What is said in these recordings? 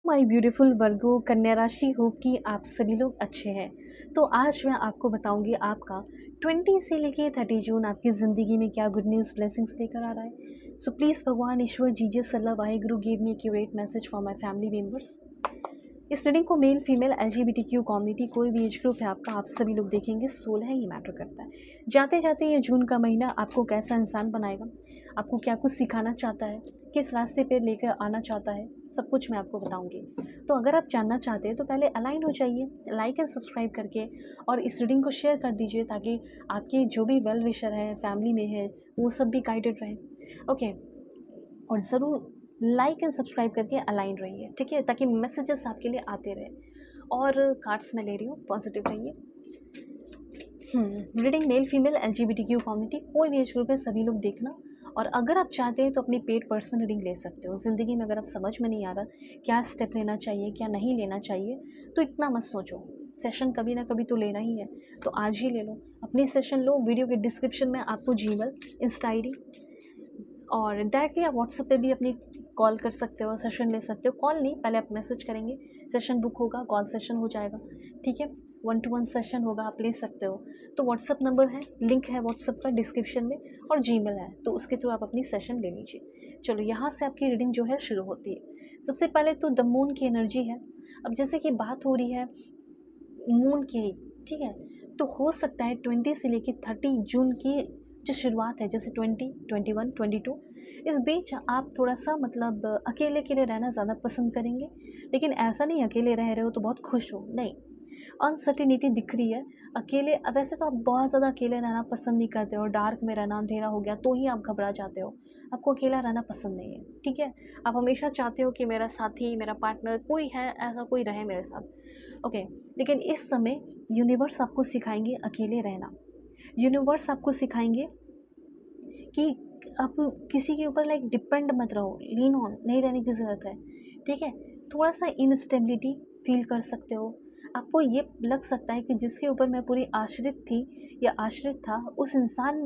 My beautiful वर्गो कन्या राशि, hope कि आप सभी लोग अच्छे हैं। तो आज मैं आपको बताऊंगी आपका 20 से लेके 30 जून आपकी ज़िंदगी में क्या गुड न्यूज़ ब्लेसिंग्स लेकर आ रहा है। सो प्लीज़ भगवान ईश्वर Jesus Allah Waheguru give me accurate message for my family members. इस रीडिंग को मेल फीमेल LGBTQ कम्युनिटी कोई भी एज ग्रुप है आपका, आप सभी लोग देखेंगे। सोल है, ये मैटर करता है। जाते जाते ये जून का महीना आपको कैसा इंसान बनाएगा, आपको क्या कुछ सिखाना चाहता है, किस रास्ते पे लेकर आना चाहता है, सब कुछ मैं आपको बताऊंगी। तो अगर आप जानना चाहते हैं तो पहले अलाइन हो जाइए लाइक एंड सब्सक्राइब करके, और इस रीडिंग को शेयर कर दीजिए ताकि आपके जो भी वेल विशर है फैमिली में है वो सब भी गाइडेड रहे। ओके, और ज़रूर लाइक एंड सब्सक्राइब करके अलाइन रहिए, ठीक है, ताकि मैसेजेस आपके लिए आते रहे। और कार्ड्स मैं ले रही हूँ, पॉजिटिव रहिए। Reading mail female LGBTQ community कोई भी एज ग्रुप है, सभी लोग देखना। और अगर आप चाहते हैं तो अपनी पेड पर्सनल रीडिंग ले सकते हो। ज़िंदगी में अगर आप समझ में नहीं आ रहा क्या स्टेप लेना चाहिए क्या नहीं लेना चाहिए, तो इतना मत सोचो, सेशन कभी ना कभी तो लेना ही है, तो आज ही ले लो अपनी सेशन लो। वीडियो के डिस्क्रिप्शन में आपको जीमेल, इंस्टा ID और डायरेक्टली आप व्हाट्सएप पे भी अपनी कॉल कर सकते हो, सेशन ले सकते हो। कॉल नहीं, पहले आप मैसेज करेंगे, सेशन बुक होगा, कॉल सेशन हो जाएगा, ठीक है। 1-to-1 सेशन होगा, आप ले सकते हो। तो व्हाट्सअप नंबर है, लिंक है व्हाट्सअप का डिस्क्रिप्शन में, और जीमेल है, तो उसके थ्रू आप अपनी सेशन ले लीजिए। चलो, यहाँ से आपकी रीडिंग जो है शुरू होती है। सबसे पहले तो द मून की एनर्जी है। अब जैसे कि बात हो रही है मून की, ठीक है, तो हो सकता है 20 से लेकर 30 जून की जो शुरुआत है, जैसे 20, 21, 22, इस बीच आप थोड़ा सा मतलब अकेले रहना ज़्यादा पसंद करेंगे। लेकिन ऐसा नहीं अकेले रह रहे हो तो बहुत खुश हो, नहीं, अनसर्टिनिटी दिख रही है। अकेले वैसे तो आप बहुत ज़्यादा अकेले रहना पसंद नहीं करते हो, डार्क में रहना, अंधेरा हो गया तो ही आप घबरा जाते हो, आपको अकेला रहना पसंद नहीं है, ठीक है। आप हमेशा चाहते हो कि मेरा साथी, मेरा पार्टनर कोई है, ऐसा कोई रहे मेरे साथ, ओके। लेकिन इस समय यूनिवर्स आपको सिखाएंगे अकेले रहना। यूनिवर्स आपको सिखाएंगे कि आप किसी के ऊपर लाइक डिपेंड मत रहो, लीन ऑन नहीं रहने की ज़रूरत है, ठीक है। थोड़ा सा इनस्टेबिलिटी फील कर सकते हो। आपको ये लग सकता है कि जिसके ऊपर मैं पूरी आश्रित थी या आश्रित था, उस इंसान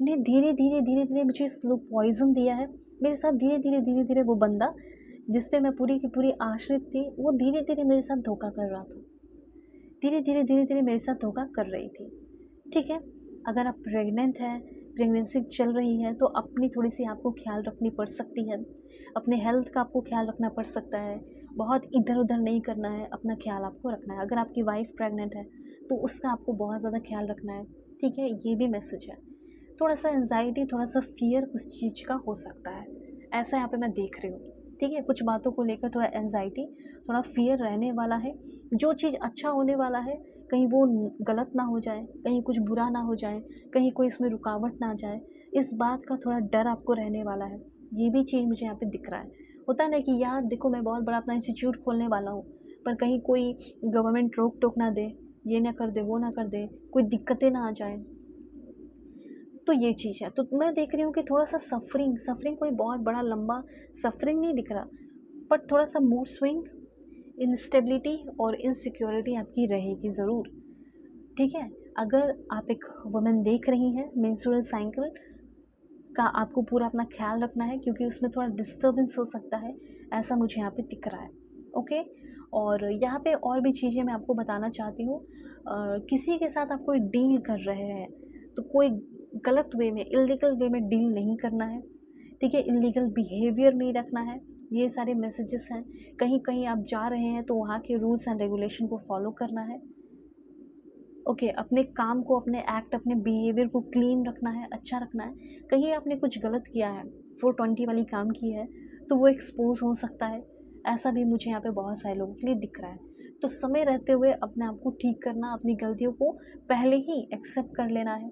ने धीरे धीरे धीरे धीरे मुझे स्लो पॉइजन दिया है। मेरे साथ धीरे धीरे वो बंदा जिस पे मैं पूरी की पूरी आश्रित थी, वो धीरे धीरे मेरे साथ धोखा कर रहा था, धीरे धीरे मेरे साथ धोखा कर रही थी, ठीक है। अगर आप प्रेग्नेंट हैं, प्रेगनेंसी चल रही है, तो अपनी थोड़ी सी आपको ख्याल रखनी पड़ सकती है। अपने हेल्थ का आपको ख्याल रखना पड़ सकता है। बहुत इधर उधर नहीं करना है, अपना ख्याल आपको रखना है। अगर आपकी वाइफ प्रेग्नेंट है तो उसका आपको बहुत ज़्यादा ख्याल रखना है, ठीक है, ये भी मैसेज है। थोड़ा सा एंजाइटी, थोड़ा सा फियर उस चीज़ का हो सकता है, ऐसा यहाँ पे मैं देख रही हूँ, ठीक है। कुछ बातों को लेकर थोड़ा एंजाइटी, थोड़ा फियर रहने वाला है। जो चीज़ अच्छा होने वाला है, कहीं वो गलत ना हो जाए, कहीं कुछ बुरा ना हो जाए, कहीं कोई इसमें रुकावट ना आ जाए, इस बात का थोड़ा डर आपको रहने वाला है। ये भी चीज़ मुझे यहाँ पे दिख रहा है। होता है ना कि यार देखो, मैं बहुत बड़ा अपना इंस्टीट्यूट खोलने वाला हूँ, पर कहीं कोई गवर्नमेंट रोक टोक ना दे, ये ना कर दे, वो ना कर दे, कोई दिक्कतें ना आ जाए, तो ये चीज़ है। तो मैं देख रही हूँ कि थोड़ा सा सफरिंग सफरिंग कोई बहुत बड़ा लंबा सफरिंग नहीं दिख रहा, बट थोड़ा सा मूड स्विंग, इंस्टेबिलिटी और इनसिक्योरिटी आपकी रहेगी ज़रूर, ठीक है। अगर आप एक वुमेन देख रही हैं, मेंस्ट्रुअल साइकिल का आपको पूरा अपना ख्याल रखना है, क्योंकि उसमें थोड़ा डिस्टर्बेंस हो सकता है, ऐसा मुझे यहाँ पे दिख रहा है, ओके। और यहाँ पे और भी चीज़ें मैं आपको बताना चाहती हूँ। किसी के साथ आप कोई डील कर रहे हैं तो कोई गलत वे में, इलीगल वे में डील नहीं करना है, ठीक है। इलीगल बिहेवियर नहीं रखना है, ये सारे मैसेजेस हैं। कहीं कहीं आप जा रहे हैं तो वहाँ के रूल्स एंड रेगुलेशन को फॉलो करना है, ओके। अपने काम को, अपने एक्ट, अपने बिहेवियर को क्लीन रखना है, अच्छा रखना है। कहीं आपने कुछ गलत किया है, 420 वाली काम की है, तो वो एक्सपोज हो सकता है, ऐसा भी मुझे यहाँ पे बहुत सारे लोगों के लिए दिख रहा है। तो समय रहते हुए अपने आप को ठीक करना, अपनी गलतियों को पहले ही एक्सेप्ट कर लेना है।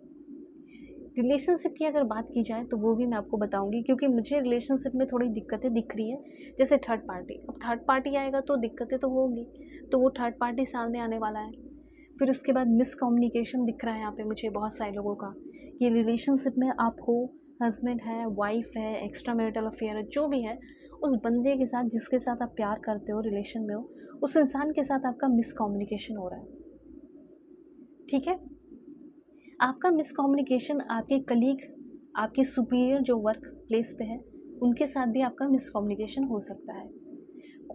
रिलेशनशिप की अगर बात की जाए तो वो भी मैं आपको बताऊंगी, क्योंकि मुझे रिलेशनशिप में थोड़ी दिक्कतें दिख रही है। जैसे थर्ड पार्टी, अब थर्ड पार्टी आएगा तो दिक्कतें तो होगी, तो वो थर्ड पार्टी सामने आने वाला है। फिर उसके बाद मिसकम्युनिकेशन दिख रहा है यहाँ पे मुझे बहुत सारे लोगों का। ये रिलेशनशिप में आप हो, हस्बैंड है, वाइफ है, एक्स्ट्रा मैरिटल अफेयर है, जो भी है, उस बंदे के साथ जिसके साथ आप प्यार करते हो, रिलेशन में हो, उस इंसान के साथ आपका मिसकम्युनिकेशन हो रहा है, ठीक है। आपका मिसकम्युनिकेशन आपके कलीग, आपके सुपीरियर जो वर्क प्लेस पे है, उनके साथ भी आपका मिसकम्युनिकेशन हो सकता है।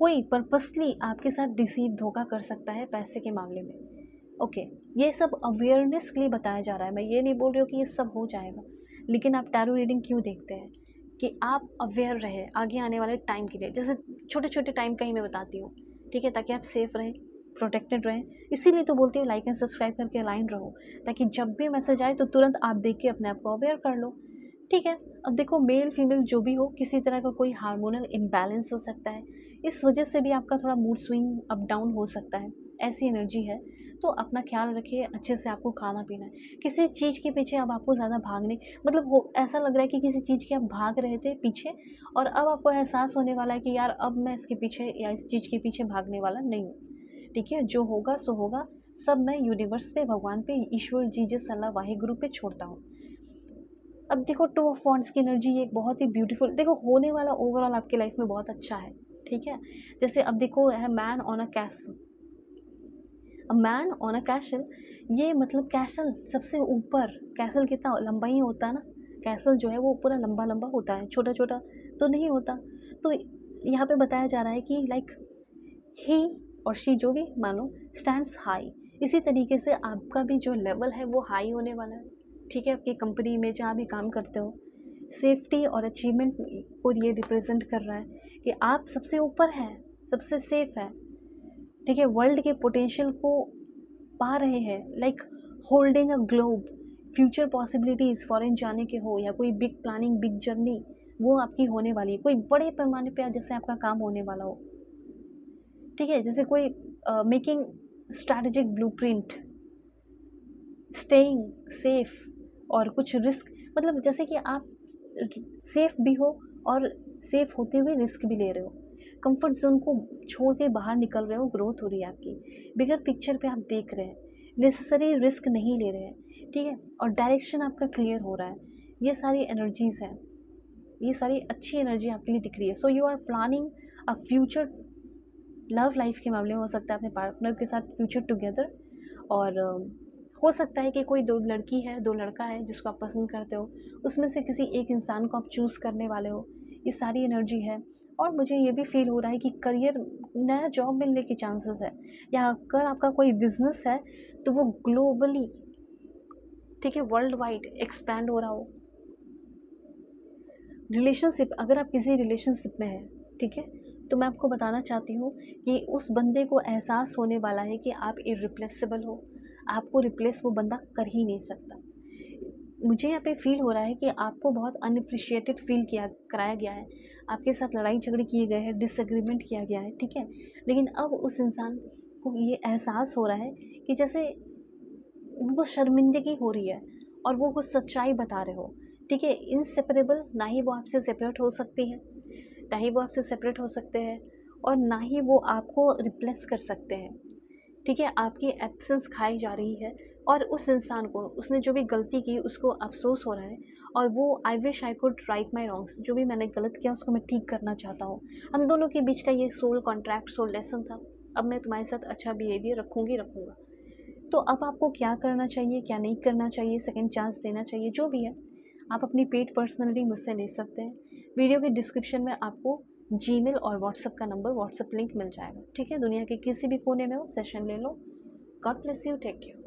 कोई पर्पसली आपके साथ डिसीव धोखा कर सकता है पैसे के मामले में। ओके, ये सब अवेयरनेस के लिए बताया जा रहा है। मैं ये नहीं बोल रही हूँ कि ये सब हो जाएगा, लेकिन आप टैरो रीडिंग क्यों देखते हैं कि आप अवेयर रहे आगे आने वाले टाइम के लिए। जैसे छोटे छोटे टाइम का ही मैं बताती हूँ, ठीक है, ताकि आप सेफ रहें, प्रोटेक्टेड रहें। इसीलिए तो बोलती हूँ लाइक एंड सब्सक्राइब करके अलाइन रहो, ताकि जब भी मैसेज आए तो तुरंत आप देख के अपने आप को अवेयर कर लो, ठीक है। अब देखो, मेल फीमेल जो भी हो, किसी तरह का कोई हार्मोनल इम्बैलेंस हो सकता है, इस वजह से भी आपका थोड़ा मूड स्विंग अप डाउन हो सकता है, ऐसी एनर्जी है। तो अपना ख्याल रखिए, अच्छे से आपको खाना पीना है। किसी चीज़ के पीछे अब आपको ज़्यादा भागने, मतलब हो ऐसा लग रहा है कि किसी चीज़ के आप भाग रहे थे पीछे, और अब आपको एहसास होने वाला है कि यार अब मैं इसके पीछे या इस चीज़ के पीछे भागने वाला नहीं हूँ, ठीक है। जो होगा सो होगा, सब मैं यूनिवर्स पे, भगवान पे, ईश्वर, जीसस, अल्लाह, वाहिगुरु पे छोड़ता हूँ। अब देखो, टू ऑफ वॉन्ड्स की एनर्जी एक बहुत ही ब्यूटीफुल, देखो होने वाला ओवरऑल आपकी लाइफ में बहुत अच्छा है, ठीक है। जैसे अब देखो है man on a castle, a man on a castle, ये मतलब कैसल सबसे ऊपर, कैसल कितना लंबा ही होता है ना, कैसल जो है वो पूरा लंबा लंबा होता है, छोटा छोटा तो नहीं होता। तो यहाँ पे बताया जा रहा है कि लाइक ही और शी, जो भी मानो, स्टैंड्स हाई। इसी तरीके से आपका भी जो लेवल है वो हाई होने वाला है, ठीक है। आपकी कंपनी में जहाँ भी काम करते हो, सेफ्टी और अचीवमेंट को ये रिप्रेजेंट कर रहा है कि आप सबसे ऊपर हैं, सबसे सेफ है, ठीक है। वर्ल्ड के पोटेंशियल को पा रहे हैं, like holding a globe. Future possibilities, foreign जाने के हो या कोई बिग प्लानिंग, बिग जर्नी, वो आपकी होने वाली है। कोई बड़े पैमाने पे जैसे आपका काम होने वाला हो, ठीक है। जैसे कोई making strategic blueprint, staying safe, और कुछ रिस्क, मतलब जैसे कि आप सेफ भी हो और सेफ होते हुए रिस्क भी ले रहे हो, कंफर्ट जोन को छोड़ के बाहर निकल रहे हो, ग्रोथ हो रही है आपकी, बिगर पिक्चर पे आप देख रहे हैं, नेसेसरी रिस्क नहीं ले रहे हैं, ठीक है। और डायरेक्शन आपका क्लियर हो रहा है। ये सारी एनर्जीज़ हैं, ये सारी अच्छी एनर्जी आपके लिए दिख रही है। So you are planning a future, love life के मामले में हो सकता है अपने पार्टनर के साथ फ्यूचर टुगेदर, और हो सकता है कि कोई दो लड़की है, दो लड़का है जिसको आप पसंद करते हो, उसमें से किसी एक इंसान को आप चूज़ करने वाले हो। ये सारी एनर्जी है। और मुझे ये भी फील हो रहा है कि करियर, नया जॉब मिलने के चांसेस है, या अगर आपका कोई बिजनेस है तो वो ग्लोबली, ठीक है, वर्ल्ड वाइड एक्सपैंड हो रहा हो। रिलेशनशिप, अगर आप किसी रिलेशनशिप में हैं, ठीक है, तो मैं आपको बताना चाहती हूँ कि उस बंदे को एहसास होने वाला है कि आप इरिप्लेसेबल हो, आपको रिप्लेस वो बंदा कर ही नहीं सकता। मुझे यहाँ पे फील हो रहा है कि आपको बहुत अनअप्रिशिएटेड फील किया कराया गया है, आपके साथ लड़ाई झगड़े किए गए हैं, डिसएग्रीमेंट किया गया है, ठीक है। लेकिन अब उस इंसान को ये एहसास हो रहा है कि जैसे उनको शर्मिंदगी हो रही है, और वो कुछ सच्चाई बता रहे हो, ठीक है। इनसेपरेबल, ना ही वो आपसे सेपरेट हो सकती है, ना ही वो आपसे सेपरेट हो सकते हैं, और ना ही वो आपको रिप्लेस कर सकते हैं, ठीक है। आपकी एब्सेंस खाई जा रही है, और उस इंसान को, उसने जो भी गलती की उसको अफसोस हो रहा है, और वो I wish I could write my wrongs, जो भी मैंने गलत किया उसको मैं ठीक करना चाहता हूँ। हम दोनों के बीच का ये सोल कॉन्ट्रैक्ट, सोल लेसन था, अब मैं तुम्हारे साथ अच्छा बिहेवियर रखूँगा। तो अब आपको क्या करना चाहिए, क्या नहीं करना चाहिए, सेकंड चांस देना चाहिए, जो भी है, आप अपनी पेड पर्सनली मुझसे ले सकते हैं। वीडियो के डिस्क्रिप्शन में आपको जीमेल और व्हाट्सएप का नंबर, व्हाट्सएप लिंक मिल जाएगा, ठीक है। दुनिया के किसी भी कोने में हो, सेशन ले लो। God bless you, take care.